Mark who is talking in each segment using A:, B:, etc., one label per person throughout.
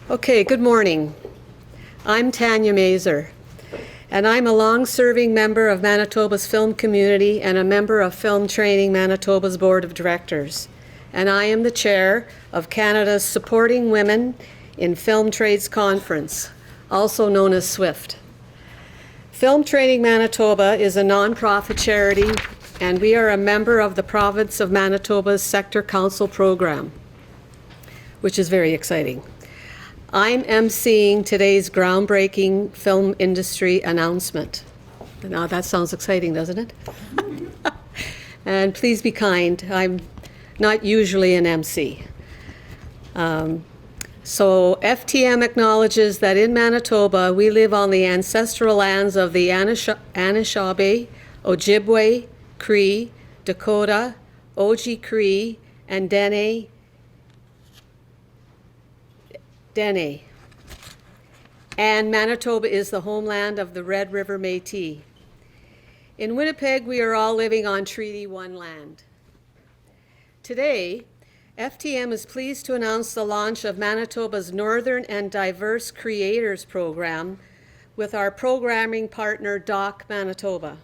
A: Okay, good morning. I'm Tanya Mazer, and I'm a long-serving member of Manitoba's film community and a member of Film Training Manitoba's Board of Directors. And I am the chair of Canada's Supporting Women in Film Trades Conference, also known as SWIFT. Film Training Manitoba is a nonprofit charity, and we are a member of the Province of Manitoba's Sector Council program, which is very exciting. I'm emceeing today's groundbreaking film industry announcement. Now that sounds exciting, doesn't it? And please be kind. I'm not usually an MC. So FTM acknowledges that in Manitoba, we live on the ancestral lands of the Anishinaabe, Ojibwe, Cree, Dakota, Oji-Cree, and Dene. And Manitoba is the homeland of the Red River Métis. In Winnipeg, we are all living on Treaty 1 land. Today, FTM is pleased to announce the launch of Manitoba's Northern and Diverse Creators Program with our programming partner, DOC Manitoba.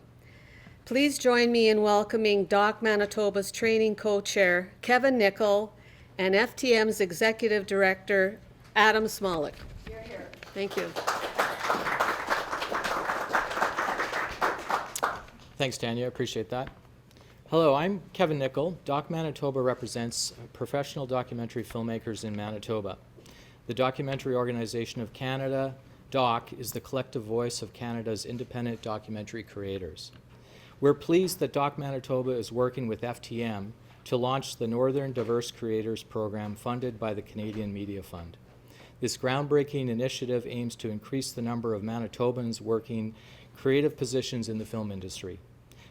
A: Please join me in welcoming DOC Manitoba's training co-chair, Kevin Nikkel, and FTM's executive director, Adam Smolik. You're here. Thank you.
B: Thanks, Tanya. I appreciate that. Hello, I'm Kevin Nikkel. DOC Manitoba represents professional documentary filmmakers in Manitoba. The Documentary Organization of Canada, DOC, is the collective voice of Canada's independent documentary creators. We're pleased that DOC Manitoba is working with FTM to launch the Northern Diverse Creators Program funded by the Canadian Media Fund. This groundbreaking initiative aims to increase the number of Manitobans working creative positions in the film industry.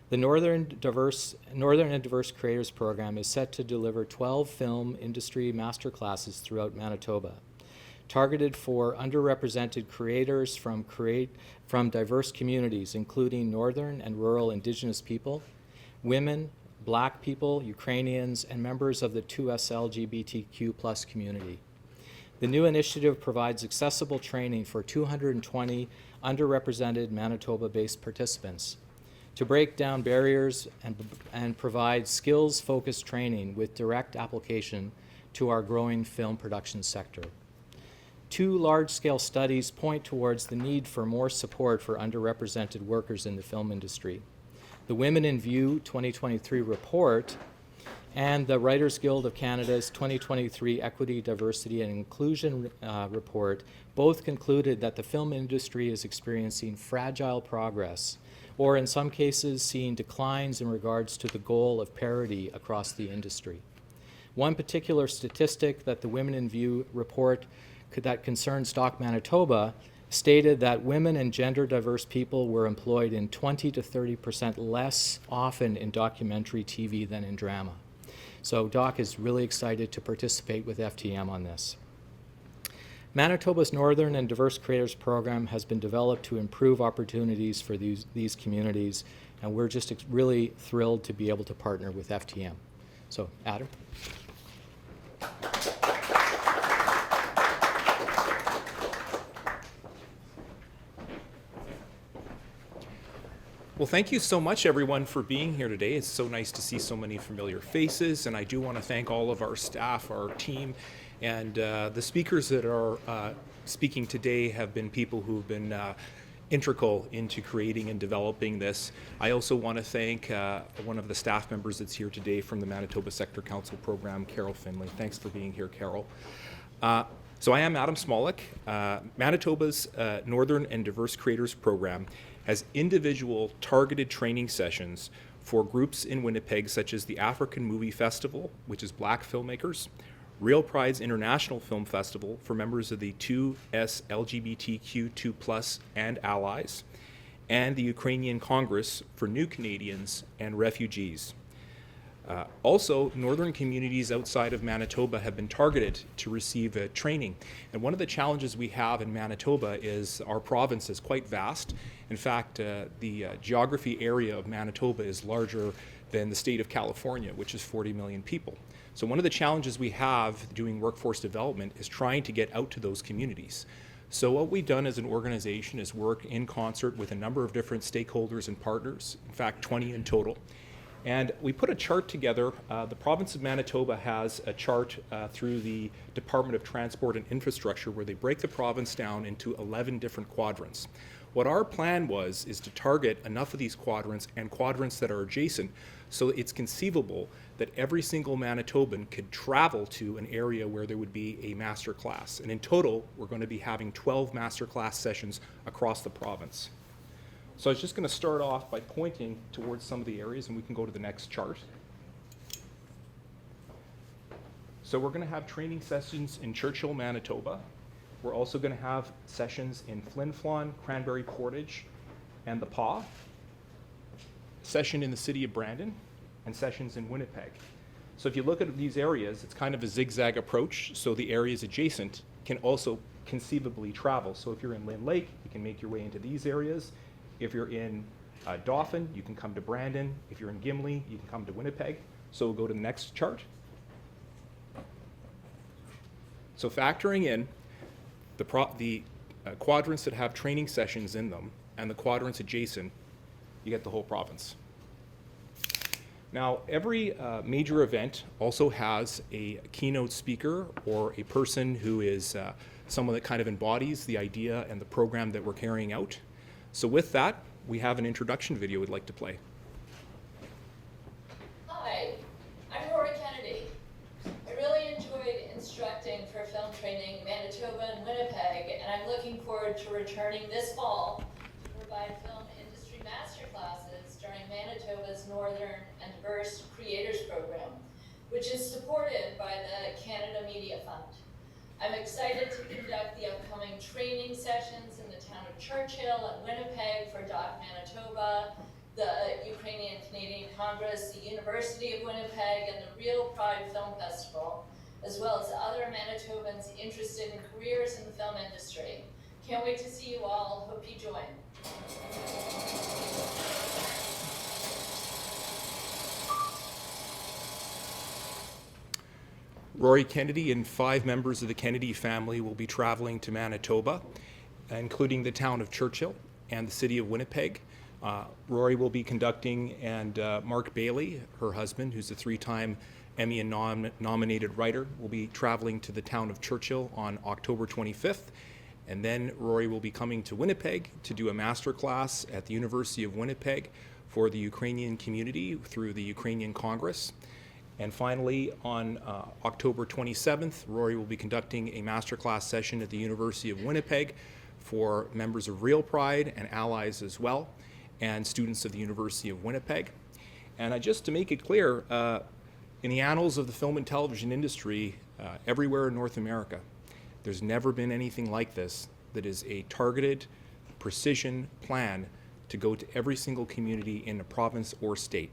B: The Northern and Diverse Creators Program is set to deliver 12 film industry masterclasses throughout Manitoba, targeted for underrepresented creators from diverse communities, including Northern and rural Indigenous people, women, Black people, Ukrainians, and members of the 2S LGBTQ+ community. The new initiative provides accessible training for 220 underrepresented Manitoba-based participants to break down barriers and provide skills-focused training with direct application to our growing film production sector. 2 large-scale studies point towards the need for more support for underrepresented workers in the film industry. The Women in View 2023 report and the Writers Guild of Canada's 2023 Equity, Diversity, and Inclusion report both concluded that the film industry is experiencing fragile progress, or in some cases seeing declines in regards to the goal of parity across the industry. One particular statistic that the Women in View report that concerns DOC Manitoba stated that women and gender diverse people were employed in 20 to 30% less often in documentary TV than in drama. So DOC is really excited to participate with FTM on this. Manitoba's Northern and Diverse Creators Program has been developed to improve opportunities for these communities, and we're just really thrilled to be able to partner with FTM. So, Adam.
C: Well, thank you so much, everyone, for being here today. It's so nice to see so many familiar faces, and I do want to thank all of our staff, our team, and the speakers that are speaking today have been people who've been integral into creating and developing this. I also want to thank one of the staff members that's here today from the Manitoba Sector Council program, Carol Finley. Thanks for being here, Carol. So I am Adam Smolik. Manitoba's Northern and Diverse Creators Program has individual targeted training sessions for groups in Winnipeg such as the African Movie Festival, which is Black filmmakers, Real Pride's International Film Festival for members of the 2S LGBTQ2+ and allies, and the Ukrainian Congress for New Canadians and refugees. Also, northern communities outside of Manitoba have been targeted to receive training. And one of the challenges we have in Manitoba is our province is quite vast. In fact, the geography area of Manitoba is larger than the state of California, which is 40 million people. So one of the challenges we have doing workforce development is trying to get out to those communities. So what we've done as an organization is work in concert with a number of different stakeholders and partners, in fact 20 in total. And we put a chart together. The province of Manitoba has a chart through the Department of Transport and Infrastructure where they break the province down into 11 different quadrants. What our plan is to target enough of these quadrants and quadrants that are adjacent so it's conceivable that every single Manitoban could travel to an area where there would be a master class. And in total, we're going to be having 12 master class sessions across the province. So I was just going to start off by pointing towards some of the areas, and we can go to the next chart. So we're going to have training sessions in Churchill, Manitoba. We're also going to have sessions in Flin Flon, Cranberry Portage, and the Pas, session in the city of Brandon, and sessions in Winnipeg. So if you look at these areas, it's kind of a zigzag approach, so the areas adjacent can also conceivably travel. So if you're in Lynn Lake, you can make your way into these areas. If you're in Dauphin, you can come to Brandon. If you're in Gimli, you can come to Winnipeg. So we'll go to the next chart. So factoring in the quadrants that have training sessions in them and the quadrants adjacent, you get the whole province. Now, every major event also has a keynote speaker or a person who is someone that kind of embodies the idea and the program that we're carrying out. So with that, we have an introduction video we'd like to play.
D: Hi, I'm Rory Kennedy. I really enjoyed instructing for film training in Manitoba and Winnipeg, and I'm looking forward to returning this fall to provide film industry masterclasses during Manitoba's Northern and Diverse Creators Program, which is supported by the Canada Media Fund. I'm excited to conduct the upcoming training sessions in the town of Churchill and Winnipeg for DOC Manitoba, the Ukrainian Canadian Congress, the University of Winnipeg, and the Real Pride Film Festival, as well as other Manitobans interested in careers in the film industry. Can't wait to see you all. Hope you join.
C: Rory Kennedy and 5 members of the Kennedy family will be traveling to Manitoba, including the town of Churchill and the city of Winnipeg. Rory will be conducting, and Mark Bailey, her husband, who's a 3-time Emmy nominated writer, will be traveling to the town of Churchill on October 25th. And then Rory will be coming to Winnipeg to do a master class at the University of Winnipeg for the Ukrainian community through the Ukrainian Congress. And finally, on October 27th, Rory will be conducting a masterclass session at the University of Winnipeg for members of Real Pride and allies as well, and students of the University of Winnipeg. And just to make it clear, in the annals of the film and television industry, everywhere in North America, there's never been anything like this that is a targeted, precision plan to go to every single community in a province or state.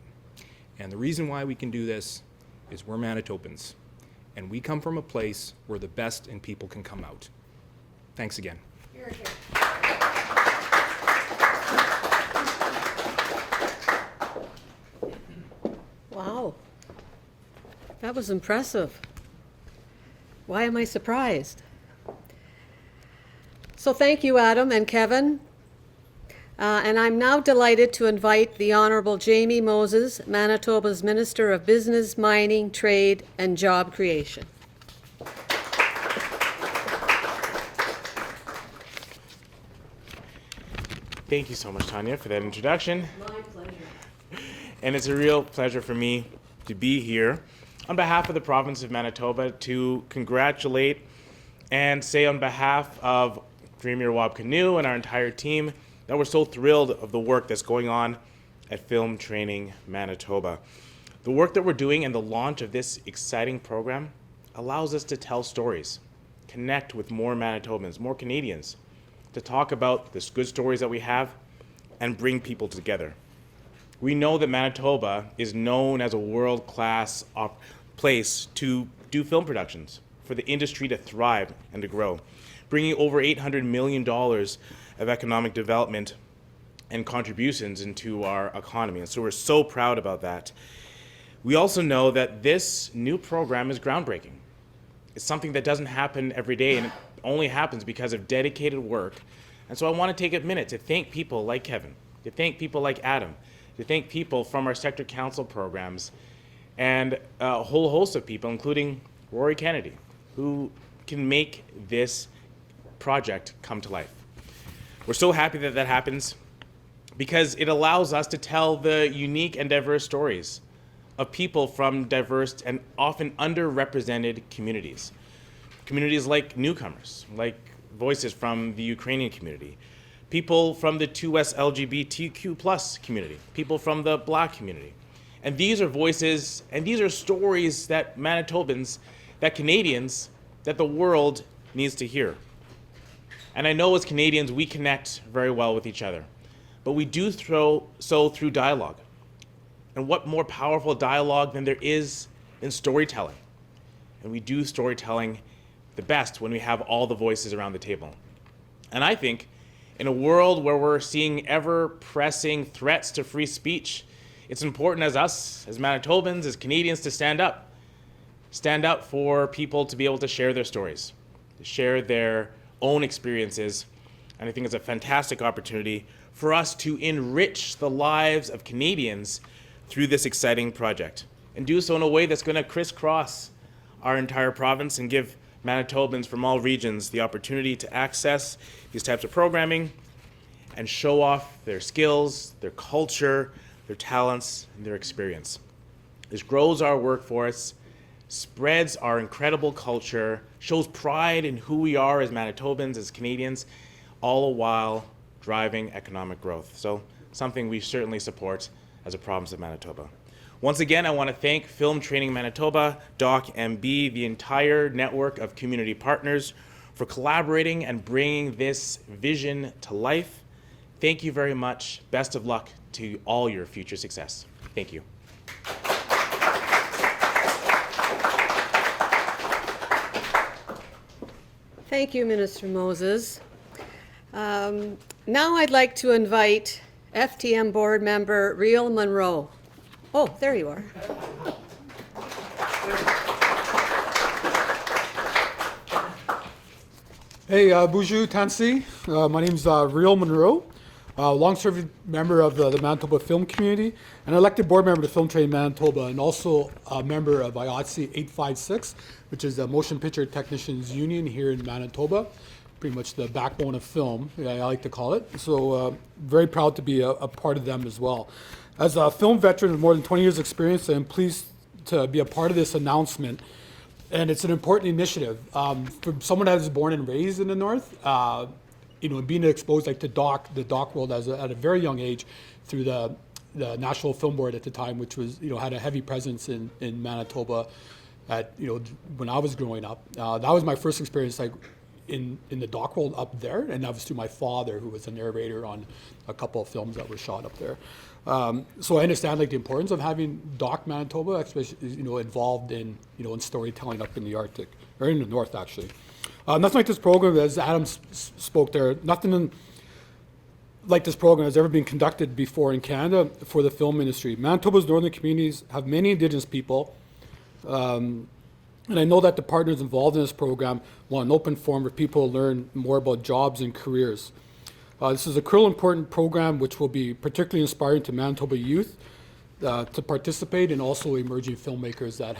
C: And the reason why we can do this is we're Manitobans, and we come from a place where the best in people can come out. Thanks again.
D: Here, here.
A: Wow. That was impressive. Why am I surprised? So thank you, Adam and Kevin. And I'm now delighted to invite the Honorable Jamie Moses, Manitoba's Minister of Business, Mining, Trade, and Job Creation.
E: Thank you so much, Tanya, for that introduction.
A: My pleasure.
E: And it's a real pleasure for me to be here on behalf of the province of Manitoba to congratulate and say on behalf of Premier Wab Kinew and our entire team that we're so thrilled of the work that's going on at Film Training Manitoba. The work that we're doing and the launch of this exciting program allows us to tell stories, connect with more Manitobans, more Canadians, to talk about the good stories that we have and bring people together. We know that Manitoba is known as a world-class place to do film productions, for the industry to thrive and to grow, bringing over $800 million of economic development and contributions into our economy. And so we're so proud about that. We also know that this new program is groundbreaking. It's something that doesn't happen every day, and it only happens because of dedicated work. And so I want to take a minute to thank people like Kevin, to thank people like Adam, to thank people from our sector council programs, and a whole host of people, including Rory Kennedy, who can make this project come to life. We're so happy that that happens because it allows us to tell the unique and diverse stories of people from diverse and often underrepresented communities. Communities like newcomers, like voices from the Ukrainian community, people from the 2S LGBTQ+ community, people from the Black community. And these are voices and these are stories that Manitobans, that Canadians, that the world needs to hear. And I know as Canadians we connect very well with each other, but we do so through dialogue. And what more powerful dialogue than there is in storytelling? And we do storytelling the best when we have all the voices around the table. And I think in a world where we're seeing ever-pressing threats to free speech, it's important as us, as Manitobans, as Canadians, to stand up. Stand up for people to be able to share their stories, to share their own experiences. And I think it's a fantastic opportunity for us to enrich the lives of Canadians through this exciting project, and do so in a way that's going to crisscross our entire province and give Manitobans from all regions the opportunity to access these types of programming and show off their skills, their culture, their talents, and their experience. This grows our workforce, spreads our incredible culture, shows pride in who we are as Manitobans, as Canadians, all the while driving economic growth. So something we certainly support as a province of Manitoba. Once again, I want to thank Film Training Manitoba, DOC MB, the entire network of community partners for collaborating and bringing this vision to life. Thank you very much. Best of luck to all your future success. Thank you.
A: Thank you, Minister Moses. Now I'd like to invite FTM board member Real Monroe. Oh, there you are.
F: Hey, bonjour, Tansi. My name's Real Monroe, long-serving member of the Manitoba Film Community, and elected board member of Film Training Manitoba, and also a member of IOTC 856, which is the Motion Picture Technicians Union here in Manitoba. Pretty much the backbone of film, I like to call it. So very proud to be a part of them as well. As a film veteran with more than 20 years experience, I'm pleased to be a part of this announcement. And it's an important initiative. For someone that was born and raised in the North, being exposed like to the doc world at a very young age through the National Film Board at the time, which was, had a heavy presence in Manitoba when I was growing up. That was my first experience, in the doc world up there, and that was through my father, who was a narrator on a couple of films that were shot up there. So I understand the importance of having DOC Manitoba, especially involved in in storytelling up in the Arctic, or in the North actually. Nothing like this program, as Adam spoke there, nothing like this program has ever been conducted before in Canada for the film industry. Manitoba's northern communities have many Indigenous people. And I know that the partners involved in this program want an open forum where people learn more about jobs and careers. This is a critical important program which will be particularly inspiring to Manitoba youth to participate, and also emerging filmmakers that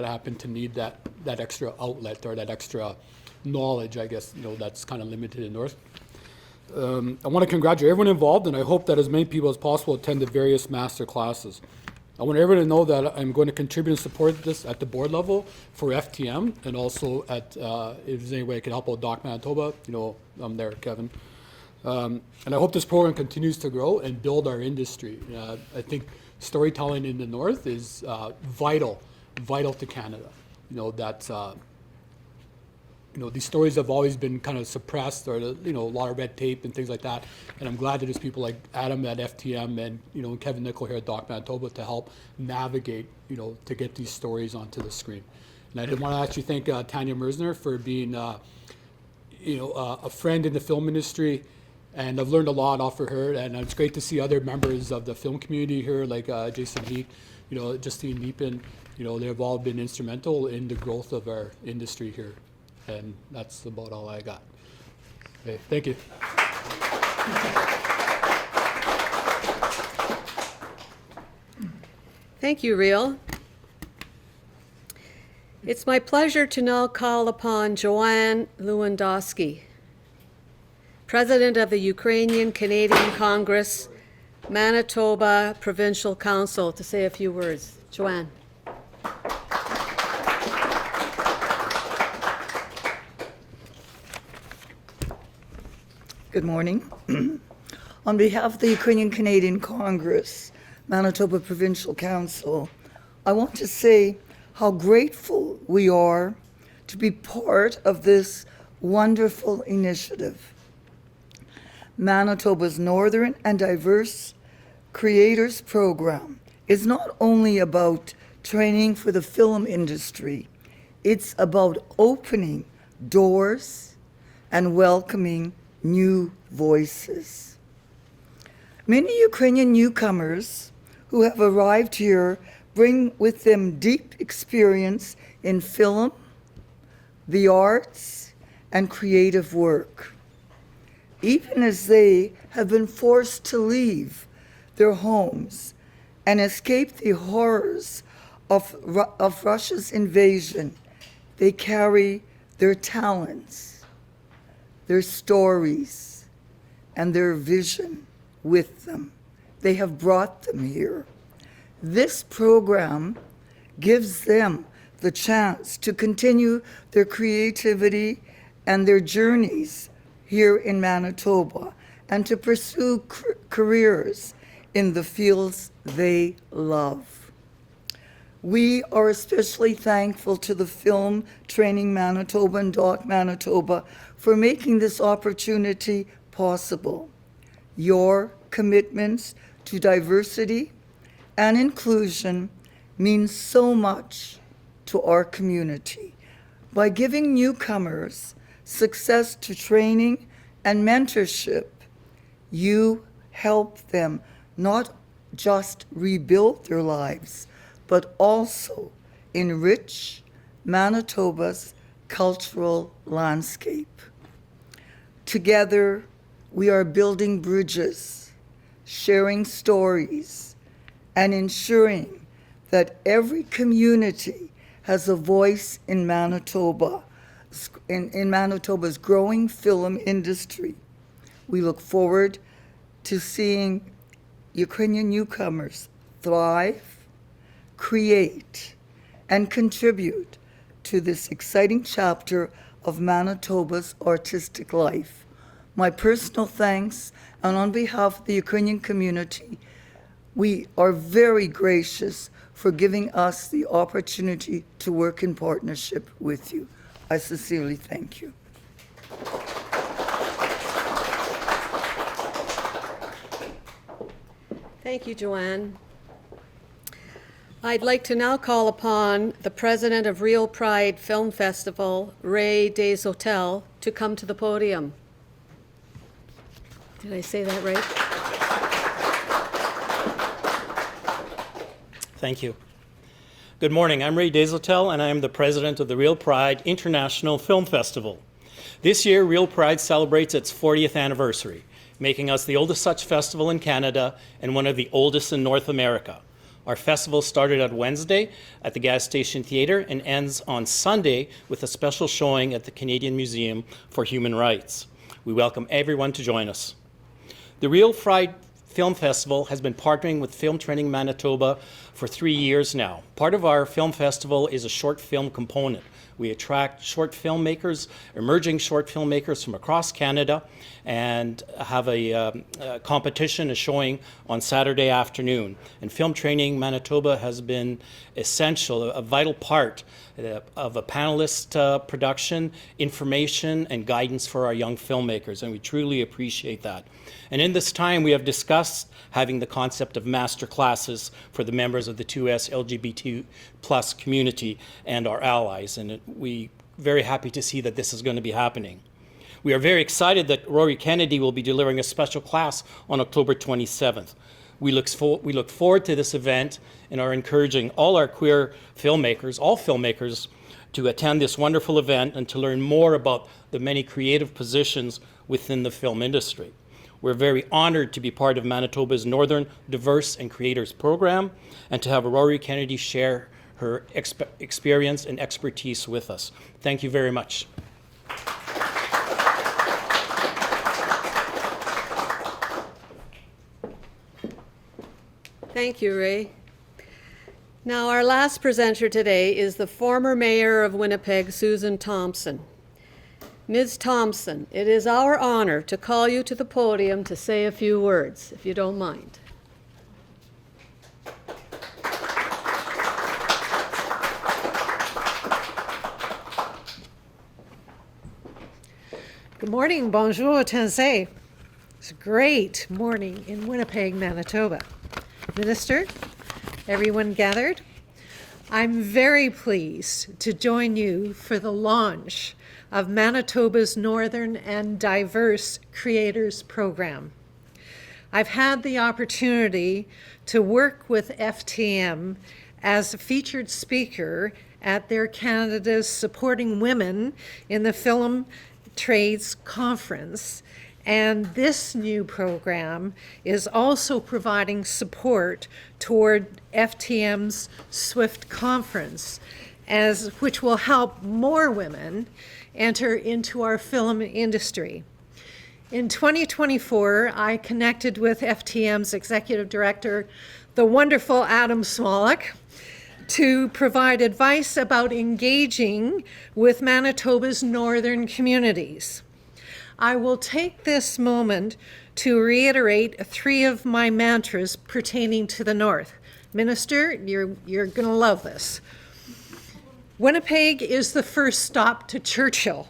F: happen to need that extra outlet or that extra knowledge, I guess, that's kind of limited in North. I want to congratulate everyone involved, and I hope that as many people as possible attend the various master classes. I want everyone to know that I'm going to contribute and support this at the board level for FTM, and also at if there's any way I can help out DOC Manitoba, I'm there, Kevin. And I hope this program continues to grow and build our industry. I think storytelling in the North is vital to Canada. These stories have always been kind of suppressed, or a lot of red tape and things like that. And I'm glad that there's people like Adam at FTM and Kevin Nikkel here at DOC Manitoba to help navigate, to get these stories onto the screen. And I did want to actually thank Tanya Merzner for being, a friend in the film industry, and I've learned a lot off of her, and it's great to see other members of the film community here, like Jason Heek, Justine Neepin, they've all been instrumental in the growth of our industry here, and that's about all I got. Okay, thank you.
A: Thank you, Real. It's my pleasure to now call upon Joanne Lewandowski, President of the Ukrainian Canadian Congress, Manitoba Provincial Council, to say a few words. Joanne.
G: Good morning. On behalf of the Ukrainian Canadian Congress, Manitoba Provincial Council, I want to say how grateful we are to be part of this wonderful initiative. Manitoba's Northern and Diverse Creators Program is not only about training for the film industry, it's about opening doors and welcoming new voices. Many Ukrainian newcomers who have arrived here bring with them deep experience in film, the arts, and creative work. Even as they have been forced to leave their homes and escape the horrors of Russia's invasion, they carry their talents, their stories, and their vision with them. They have brought them here. This program gives them the chance to continue their creativity and their journeys here in Manitoba and to pursue careers in the fields they love. We are especially thankful to the Film Training Manitoba and DOC Manitoba for making this opportunity possible. Your commitments to diversity and inclusion means so much to our community. By giving newcomers success to training and mentorship, you help them not just rebuild their lives, but also enrich Manitoba's cultural landscape. Together, we are building bridges, sharing stories, and ensuring that every community has a voice in Manitoba, in Manitoba's growing film industry. We look forward to seeing Ukrainian newcomers thrive, create, and contribute to this exciting chapter of Manitoba's artistic life. My personal thanks, and on behalf of the Ukrainian community, we are very gracious for giving us the opportunity to work in partnership with you. I sincerely thank you.
A: Thank you, Joanne. I'd like to now call upon the president of Real Pride Film Festival, Ray Deshotel, to come to the podium. Did I say that right?
H: Thank you. Good morning. I'm Ray Deshotel, and I am the president of the Real Pride International Film Festival. This year, Real Pride celebrates its 40th anniversary, making us the oldest such festival in Canada and one of the oldest in North America. Our festival started on Wednesday at the Gas Station Theatre and ends on Sunday with a special showing at the Canadian Museum for Human Rights. We welcome everyone to join us. The Real Pride Film Festival has been partnering with Film Training Manitoba for 3 years now. Part of our film festival is a short film component. We attract short filmmakers, emerging short filmmakers from across Canada, and have a competition, a showing on Saturday afternoon. And Film Training Manitoba has been essential, a vital part of a panelist production, information, and guidance for our young filmmakers, and we truly appreciate that. And in this time, we have discussed having the concept of master classes for the members of the 2S LGBT plus community and our allies, and we're very happy to see that this is going to be happening. We are very excited that Rory Kennedy will be delivering a special class on October 27th. We look forward to this event and are encouraging all our queer filmmakers, all filmmakers, to attend this wonderful event and to learn more about the many creative positions within the film industry. We're very honored to be part of Manitoba's Northern Diverse and Creators Program and to have Rory Kennedy share her experience and expertise with us. Thank you very much.
A: Thank you, Ray. Now, our last presenter today is the former mayor of Winnipeg, Susan Thompson. Ms. Thompson, it is our honor to call you to the podium to say a few words, if you don't mind.
I: Good morning, bonjour, Tansei. It's a great morning in Winnipeg, Manitoba. Minister, everyone gathered, I'm very pleased to join you for the launch of Manitoba's Northern and Diverse Creators Program. I've had the opportunity to work with FTM as a featured speaker at their Canada's Supporting Women in the Film Trades Conference, and this new program is also providing support toward FTM's SWIFT conference, which will help more women enter into our film industry. In 2024, I connected with FTM's executive director, the wonderful Adam Smolak, to provide advice about engaging with Manitoba's northern communities. I will take this moment to reiterate 3 of my mantras pertaining to the North. Minister, you're going to love this. Winnipeg is the first stop to Churchill.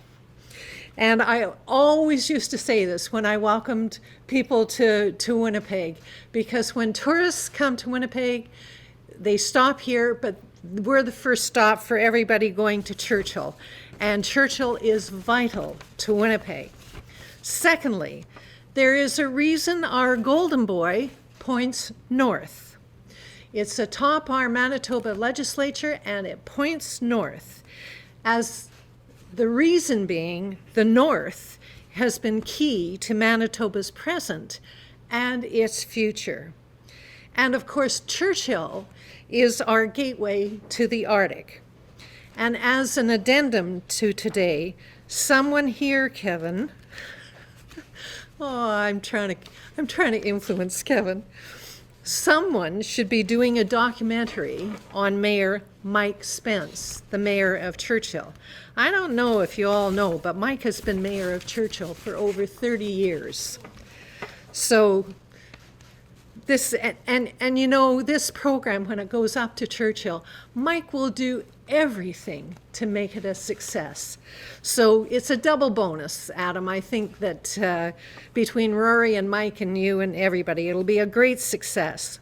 I: And I always used to say this when I welcomed people to Winnipeg, because when tourists come to Winnipeg, they stop here, but we're the first stop for everybody going to Churchill. And Churchill is vital to Winnipeg. Secondly, there is a reason our Golden Boy points north. It's atop our Manitoba legislature and it points north. As the reason being, the north has been key to Manitoba's present and its future. And of course, Churchill is our gateway to the Arctic. And as an addendum to today, someone here, Kevin, I'm trying to influence Kevin. Someone should be doing a documentary on Mayor Mike Spence, the mayor of Churchill. I don't know if you all know, but Mike has been mayor of Churchill for over 30 years. So this, and you know, this program, when it goes up to Churchill, Mike will do everything to make it a success. So it's a double bonus, Adam. I think that between Rory and Mike and you and everybody, it'll be a great success.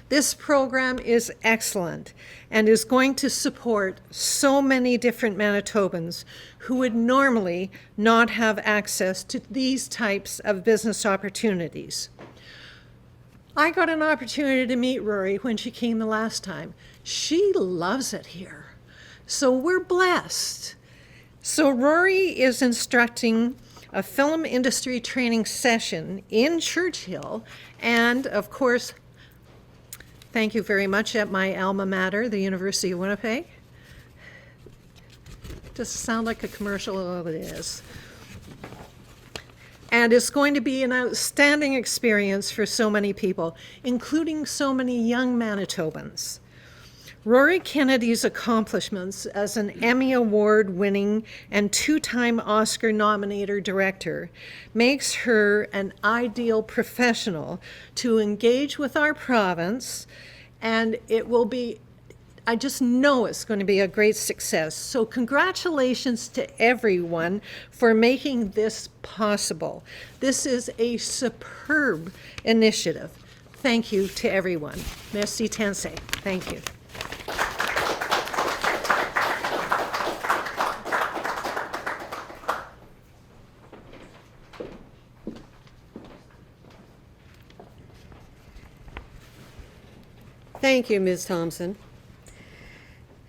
I: This program is excellent and is going to support so many different Manitobans who would normally not have access to these types of business opportunities. I got an opportunity to meet Rory when she came the last time. She loves it here. So we're blessed. So Rory is instructing a film industry training session in Churchill, and of course, thank you very much, at my alma mater, the University of Winnipeg. Does it sound like a commercial? Oh, it is. And it's going to be an outstanding experience for so many people, including so many young Manitobans. Rory Kennedy's accomplishments as an Emmy Award-winning and 2-time Oscar-nominated director makes her an ideal professional to engage with our province, and it will be, I just know it's going to be a great success. So congratulations to everyone for making this possible. This is a superb initiative. Thank you to everyone. Merci Tansei. Thank you.
A: Thank you, Ms. Thompson.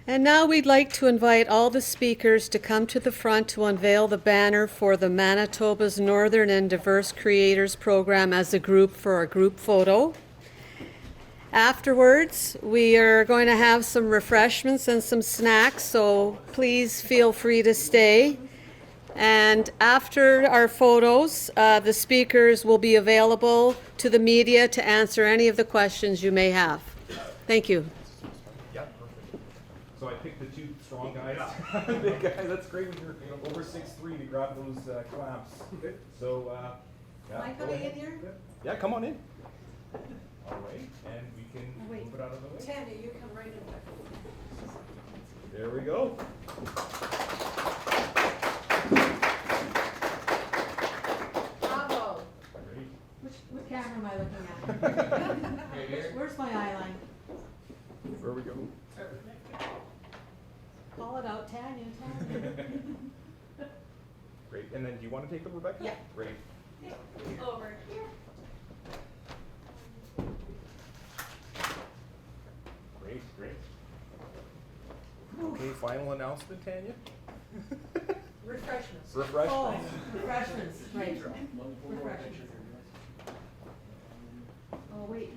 A: And now we'd like to invite all the speakers to come to the front to unveil the banner for the Manitoba's Northern and Diverse Creators Program as a group for a group photo. Afterwards, we are going to have some refreshments and some snacks, so please feel free to stay. And after our photos, the speakers will be available to the media to answer any of the questions you may have. Thank you.
C: Yeah, perfect. So I picked the two strong guys. Big guy, that's great when you're over 6'3" to grab those clamps. So, yeah.
A: Am I coming in here?
C: Yeah, come on in. All right, and we can
A: wait.
C: move it out of the way.
A: Tanya, you come right in there.
C: There we go.
A: Bravo.
C: Great.
A: Which camera am I looking at? Where's my eye line?
C: Where we go?
A: Call it out, Tanya.
C: Great. And then do you want to take them, Rebecca?
A: Yeah.
C: Great.
D: Over here.
C: Great, great. Okay, final announcement, Tanya?
A: Refreshments.
C: Refreshments.
A: Oh, refreshments, right. Refreshments. Oh, wait.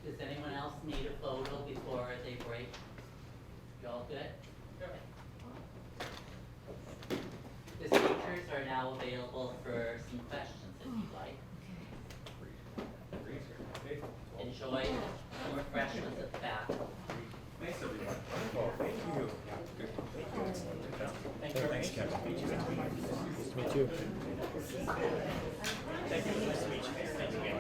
J: Does anyone else need a photo before they break? You all good? The speakers are now available for some questions if you'd like.
C: Okay.
J: Enjoy some refreshments at the back.
C: Thanks, everyone. Well, thank you. Good. Thank you. Thanks, Kevin. Meet you.
B: Nice to meet you.
C: Thank you. Nice to meet you. Thanks again.